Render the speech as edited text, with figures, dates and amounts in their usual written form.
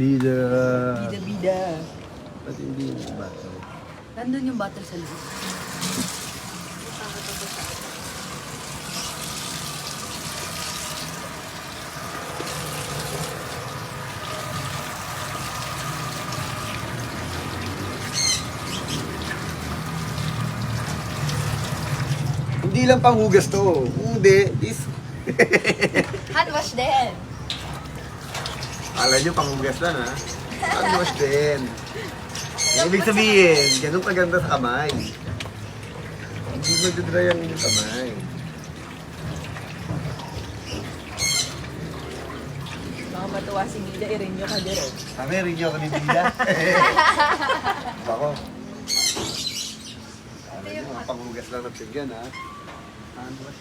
Bida. Bida-bida. Ba't hindi yung bottle? Nandun yung bottle sa loob. Hindi lang panghugas to. Hindi. Hand wash din. Akala nyo panghugas lang ha. Panghugas din. Ibig sabihin, ganun kaganda sa kamay. Hindi magdadry ang inyong kamay. Baka matuwa si Bida, i-renew ka din. Kami, rin nyo ako ni Bida. Bako. Akala nyo, panghugas lang ng pinggan ha. Hand wash.